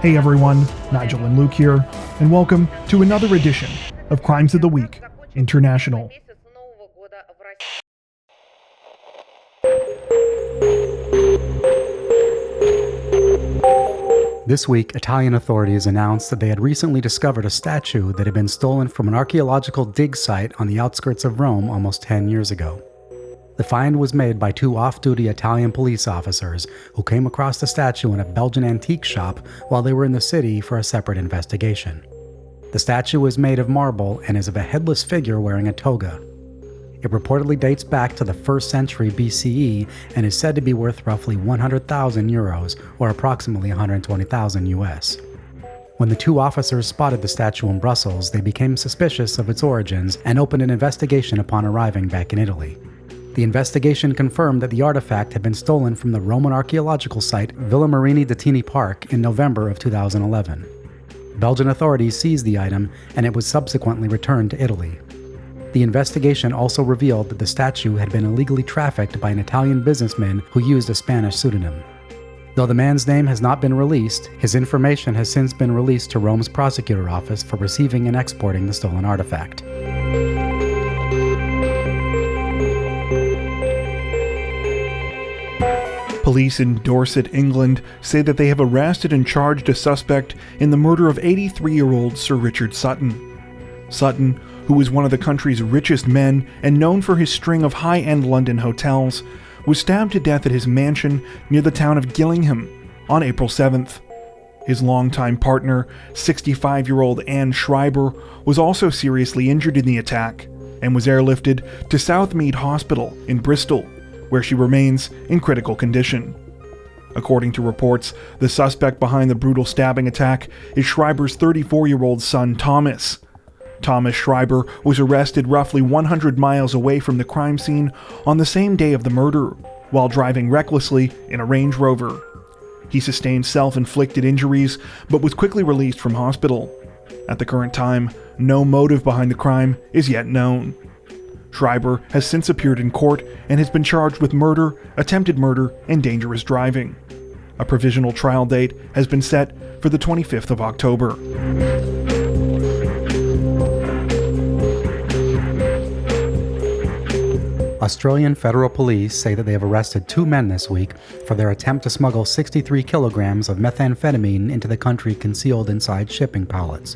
Hey everyone, Nigel and Luke here, and welcome to another edition of Crimes of the Week International. This week, Italian authorities announced that they had recently discovered a statue that had been stolen from an archaeological dig site on the outskirts of Rome almost 10 years ago. The find was made by two off-duty Italian police officers who came across the statue in a Belgian antique shop while they were in the city for a separate investigation. The statue is made of marble and is of a headless figure wearing a toga. It reportedly dates back to the 1st century BCE and is said to be worth roughly 100,000 euros, or approximately 120,000 US. When the two officers spotted the statue in Brussels, they became suspicious of its origins and opened an investigation upon arriving back in Italy. The investigation confirmed that the artifact had been stolen from the Roman archaeological site Villa Marini de Tini Park in November of 2011. Belgian authorities seized the item and it was subsequently returned to Italy. The investigation also revealed that the statue had been illegally trafficked by an Italian businessman who used a Spanish pseudonym. Though the man's name has not been released, his information has since been released to Rome's prosecutor office for receiving and exporting the stolen artifact. Police in Dorset, England, say that they have arrested and charged a suspect in the murder of 83-year-old Sir Richard Sutton. Sutton, who was one of the country's richest men and known for his string of high-end London hotels, was stabbed to death at his mansion near the town of Gillingham on April 7th. His longtime partner, 65-year-old Anne Schreiber, was also seriously injured in the attack and was airlifted to Southmead Hospital in Bristol, where she remains in critical condition. According to reports, the suspect behind the brutal stabbing attack is Schreiber's 34-year-old son, Thomas. Thomas Schreiber was arrested roughly 100 miles away from the crime scene on the same day of the murder, while driving recklessly in a Range Rover. He sustained self-inflicted injuries, but was quickly released from hospital. At the current time, no motive behind the crime is yet known. Schreiber has since appeared in court and has been charged with murder, attempted murder, and dangerous driving. A provisional trial date has been set for the 25th of October. Australian federal police say that they have arrested two men this week for their attempt to smuggle 63 kilograms of methamphetamine into the country concealed inside shipping pallets.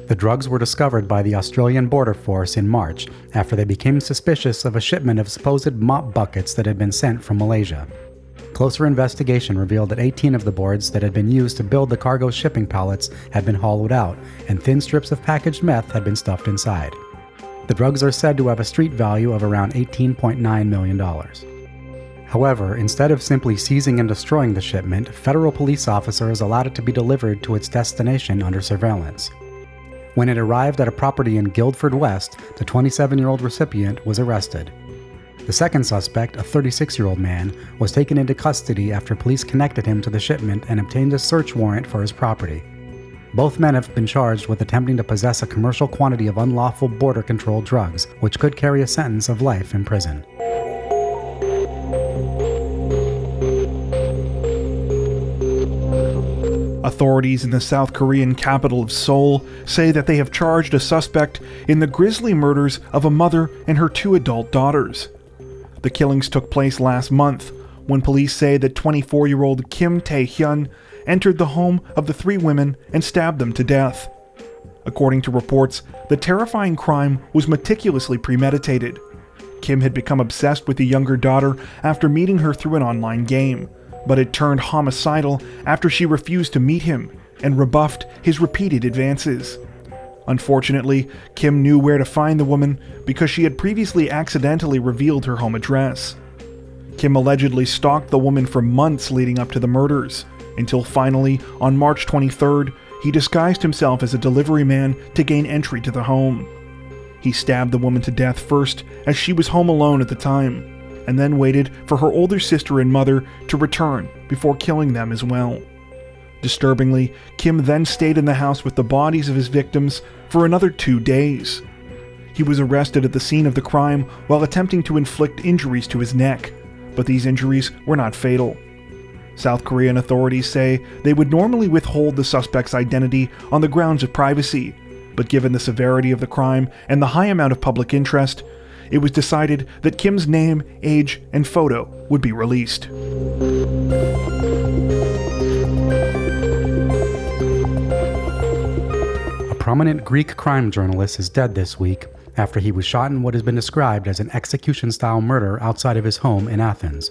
The drugs were discovered by the Australian Border Force in March after they became suspicious of a shipment of supposed mop buckets that had been sent from Malaysia. Closer investigation revealed that 18 of the boards that had been used to build the cargo shipping pallets had been hollowed out, and thin strips of packaged meth had been stuffed inside. The drugs are said to have a street value of around $18.9 million. However, instead of simply seizing and destroying the shipment, federal police officers allowed it to be delivered to its destination under surveillance. When it arrived at a property in Guildford West, the 27-year-old recipient was arrested. The second suspect, a 36-year-old man, was taken into custody after police connected him to the shipment and obtained a search warrant for his property. Both men have been charged with attempting to possess a commercial quantity of unlawful border-controlled drugs, which could carry a sentence of life in prison. Authorities in the South Korean capital of Seoul say that they have charged a suspect in the grisly murders of a mother and her two adult daughters. The killings took place last month, when police say that 24-year-old Kim Tae-hyun entered the home of the three women and stabbed them to death. According to reports, the terrifying crime was meticulously premeditated. Kim had become obsessed with the younger daughter after meeting her through an online game, but it turned homicidal after she refused to meet him and rebuffed his repeated advances. Unfortunately, Kim knew where to find the woman because she had previously accidentally revealed her home address. Kim allegedly stalked the woman for months leading up to the murders, until finally, on March 23rd, he disguised himself as a delivery man to gain entry to the home. He stabbed the woman to death first, as she was home alone at the time, and then waited for her older sister and mother to return before killing them as well. Disturbingly, Kim then stayed in the house with the bodies of his victims for another 2 days. He was arrested at the scene of the crime while attempting to inflict injuries to his neck, but these injuries were not fatal. South Korean authorities say they would normally withhold the suspect's identity on the grounds of privacy, but given the severity of the crime and the high amount of public interest, it was decided that Kim's name, age, and photo would be released. A prominent Greek crime journalist is dead this week after he was shot in what has been described as an execution-style murder outside of his home in Athens.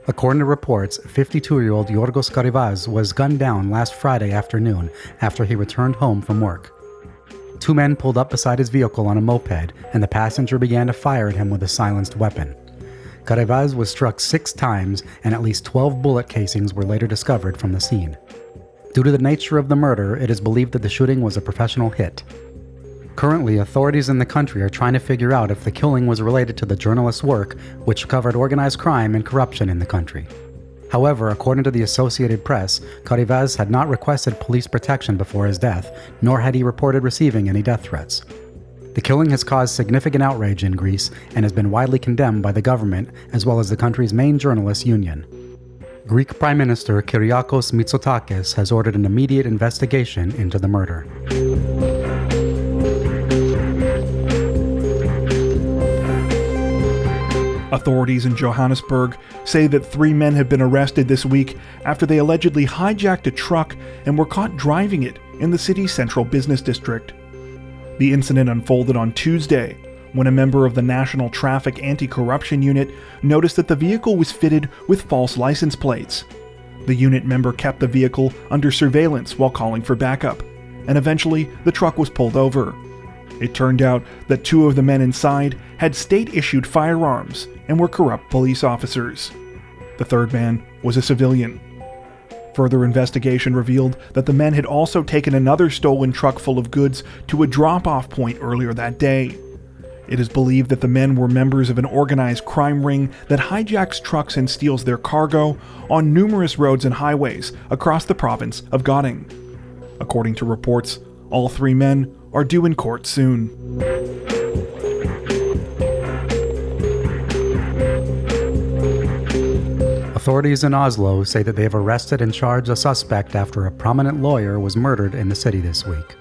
According to reports, 52-year-old Yorgos Karivas was gunned down last Friday afternoon after he returned home from work. Two men pulled up beside his vehicle on a moped, and the passenger began to fire at him with a silenced weapon. Karivas was struck 6 times, and at least 12 bullet casings were later discovered from the scene. Due to the nature of the murder, it is believed that the shooting was a professional hit. Currently, authorities in the country are trying to figure out if the killing was related to the journalist's work, which covered organized crime and corruption in the country. However, according to the Associated Press, Karivas had not requested police protection before his death, nor had he reported receiving any death threats. The killing has caused significant outrage in Greece and has been widely condemned by the government as well as the country's main journalists' union. Greek Prime Minister Kyriakos Mitsotakis has ordered an immediate investigation into the murder. Authorities in Johannesburg say that 3 men have been arrested this week after they allegedly hijacked a truck and were caught driving it in the city's central business district. The incident unfolded on Tuesday when a member of the National Traffic Anti-Corruption Unit noticed that the vehicle was fitted with false license plates. The unit member kept the vehicle under surveillance while calling for backup, and eventually the truck was pulled over. It turned out that 2 of the men inside had state-issued firearms and were corrupt police officers. The 3rd man was a civilian. Further investigation revealed that the men had also taken another stolen truck full of goods to a drop-off point earlier that day. It is believed that the men were members of an organized crime ring that hijacks trucks and steals their cargo on numerous roads and highways across the province of Gauteng. According to reports, all 3 men are due in court soon. Authorities in Oslo say that they have arrested and charged a suspect after a prominent lawyer was murdered in the city this week.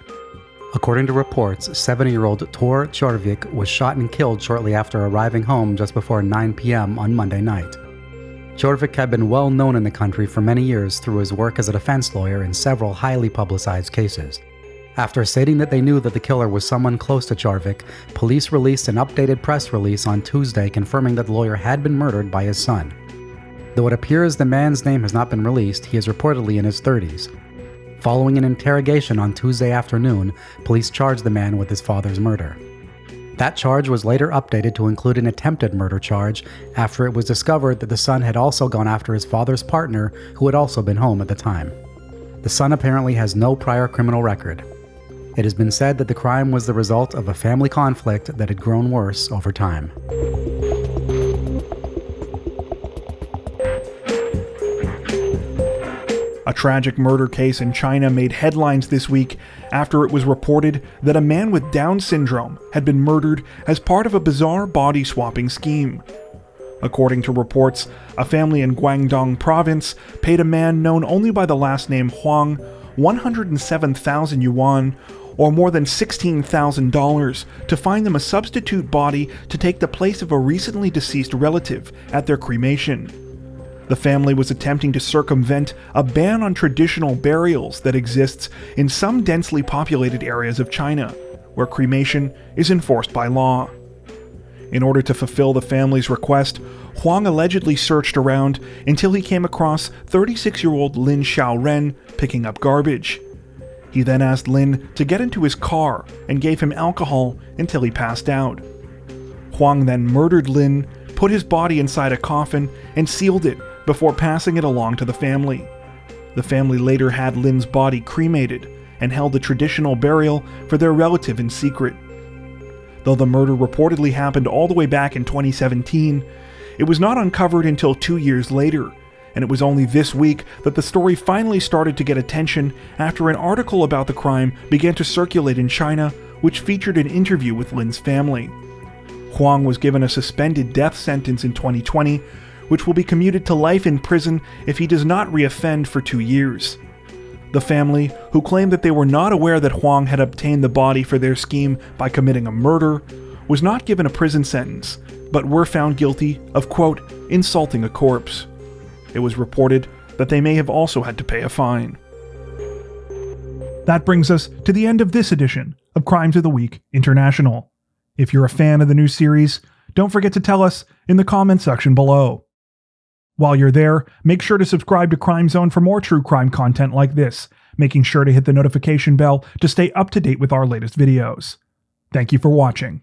According to reports, 70-year-old Tor Tjorvik was shot and killed shortly after arriving home just before 9 p.m. on Monday night. Tjorvik had been well known in the country for many years through his work as a defense lawyer in several highly publicized cases. After stating that they knew that the killer was someone close to Tjorvik, police released an updated press release on Tuesday confirming that the lawyer had been murdered by his son. Though it appears the man's name has not been released, he is reportedly in his 30s. Following an interrogation on Tuesday afternoon, police charged the man with his father's murder. That charge was later updated to include an attempted murder charge after it was discovered that the son had also gone after his father's partner, who had also been home at the time. The son apparently has no prior criminal record. It has been said that the crime was the result of a family conflict that had grown worse over time. A tragic murder case in China made headlines this week after it was reported that a man with Down syndrome had been murdered as part of a bizarre body-swapping scheme. According to reports, a family in Guangdong province paid a man known only by the last name Huang 107,000 yuan, or more than $16,000, to find them a substitute body to take the place of a recently deceased relative at their cremation. The family was attempting to circumvent a ban on traditional burials that exists in some densely populated areas of China, where cremation is enforced by law. In order to fulfill the family's request, Huang allegedly searched around until he came across 36-year-old Lin Xiaoren picking up garbage. He then asked Lin to get into his car and gave him alcohol until he passed out. Huang then murdered Lin, put his body inside a coffin, and sealed it before passing it along to the family. The family later had Lin's body cremated and held a traditional burial for their relative in secret. Though the murder reportedly happened all the way back in 2017, it was not uncovered until 2 years later, and it was only this week that the story finally started to get attention after an article about the crime began to circulate in China, which featured an interview with Lin's family. Huang was given a suspended death sentence in 2020, which will be commuted to life in prison if he does not reoffend for 2 years. The family, who claimed that they were not aware that Huang had obtained the body for their scheme by committing a murder, was not given a prison sentence, but were found guilty of, quote, insulting a corpse. It was reported that they may have also had to pay a fine. That brings us to the end of this edition of Crimes of the Week International. If you're a fan of the new series, don't forget to tell us in the comments section below. While you're there, make sure to subscribe to Crime Zone for more true crime content like this, making sure to hit the notification bell to stay up to date with our latest videos. Thank you for watching.